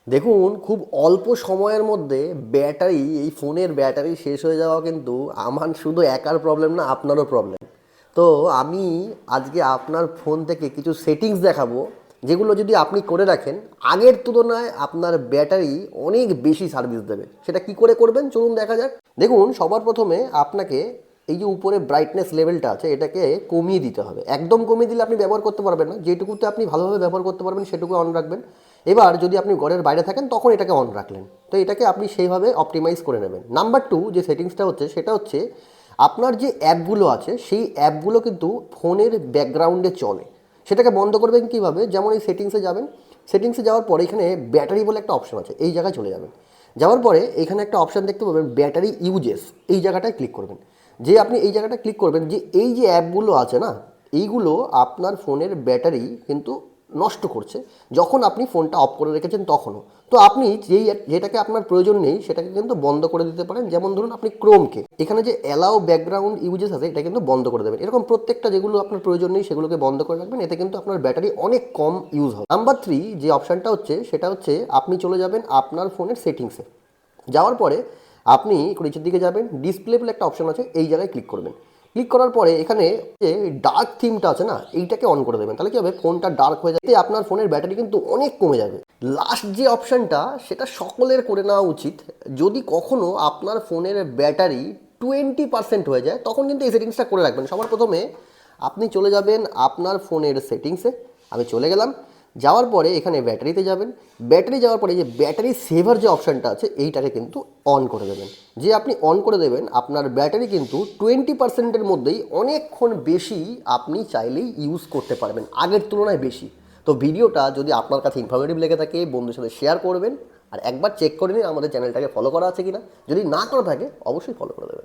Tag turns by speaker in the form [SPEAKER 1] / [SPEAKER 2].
[SPEAKER 1] দেখুন, খুব অল্প সময়ের মধ্যে এই ফোনের ব্যাটারি শেষ হয়ে যাওয়া কিন্তু আমার শুধু একার প্রবলেম না, আপনারও প্রবলেম। তো আমি আজকে আপনার ফোন থেকে কিছু সেটিংস দেখাবো, যেগুলো যদি আপনি করে রাখেন, আগের তুলনায় আপনার ব্যাটারি অনেক বেশি সার্ভিস দেবে। সেটা কি করে করবেন চলুন দেখা যাক। দেখুন, সবার প্রথমে আপনাকে এই যে উপরে ব্রাইটনেস লেভেলটা আছে এটাকে কমিয়ে দিতে হবে। একদম কমিয়ে দিলে আপনি ব্যবহার করতে পারবেন না, যেটুকুতে আপনি ভালোভাবে ব্যবহার করতে পারবেন সেটুকু অন রাখবেন। এবার যদি আপনি ঘরের বাইরে থাকেন তখন এটাকে অন রাখলেন, তো এটাকে আপনি সেইভাবে অপটিমাইজ করে নেবেন। নাম্বার টু যে সেটিংসটা হচ্ছে সেটা হচ্ছে আপনার যে অ্যাপগুলো আছে সেই অ্যাপগুলো কিন্তু ফোনের ব্যাকগ্রাউন্ডে চলে, সেটাকে বন্ধ করবেন কীভাবে? যেমন এই সেটিংসে যাবেন, সেটিংসে যাওয়ার পরে এখানে ব্যাটারি বলে একটা অপশন আছে, এই জায়গায় চলে যাবেন। যাওয়ার পরে এখানে একটা অপশান দেখতে পাবেন ব্যাটারি ইউজেস, এই জায়গাটায় ক্লিক করবেন। যে আপনি এই জায়গাটা ক্লিক করবেন, যে এই যে অ্যাপগুলো আছে না, এইগুলো আপনার ফোনের ব্যাটারি কিন্তু নষ্ট করছে যখন আপনি ফোনটা অফ করে রেখেছেন তখনও। তো আপনি যেটাকে আপনার প্রয়োজন নেই সেটাকে কিন্তু বন্ধ করে দিতে পারেন। যেমন ধরুন আপনি ক্রোমকে এখানে যে অ্যালাউ ব্যাকগ্রাউন্ড ইউজেস আছে এটা কিন্তু বন্ধ করে দেবেন। এরকম প্রত্যেকটা যেগুলো আপনার প্রয়োজন নেই সেগুলোকে বন্ধ করে রাখবেন, এতে কিন্তু আপনার ব্যাটারি অনেক কম ইউজ হবে। নাম্বার থ্রি যে অপশানটা হচ্ছে সেটা হচ্ছে আপনি চলে যাবেন আপনার ফোনের সেটিংসে। যাওয়ার পরে আপনি নিচের দিকে যাবেন, ডিসপ্লে বলে একটা অপশন আছে, এই জায়গায় ক্লিক করবেন। ক্লিক করার পরে এখানে যে ডার্ক থিমটা আছে না, এইটাকে অন করে দেবেন। তাহলে কি হবে, ফোনটা ডার্ক হয়ে যাবে, আপনার ফোনের ব্যাটারি কিন্তু অনেক কমে যাবে। লাস্ট যে অপশানটা সেটা সকলের করে নেওয়া উচিত। যদি কখনও আপনার ফোনের ব্যাটারি 20% হয়ে যায় তখন কিন্তু এই সেটিংসটা করে রাখবেন। সবার প্রথমে আপনি চলে যাবেন আপনার ফোনের সেটিংসে, আমি চলে গেলাম। যাওয়ার পরে এখানে ব্যাটারিতে যাবেন, ব্যাটারি যাওয়ার পরে যে ব্যাটারি সেভার যে অপশানটা আছে এইটাকে কিন্তু অন করে দেবেন। যে আপনি অন করে দেবেন আপনার ব্যাটারি কিন্তু 20%-এর মধ্যেই অনেকক্ষণ বেশি আপনি চাইলেই ইউজ করতে পারবেন, আগের তুলনায় বেশি। তো ভিডিওটা যদি আপনার কাছে ইনফরমেটিভ লেগে থাকে বন্ধুর সাথে শেয়ার করবেন, আর একবার চেক করে নিন আমাদের চ্যানেলটাকে ফলো করা আছে কিনা। যদি না করা থাকে অবশ্যই ফলো করে দেবেন।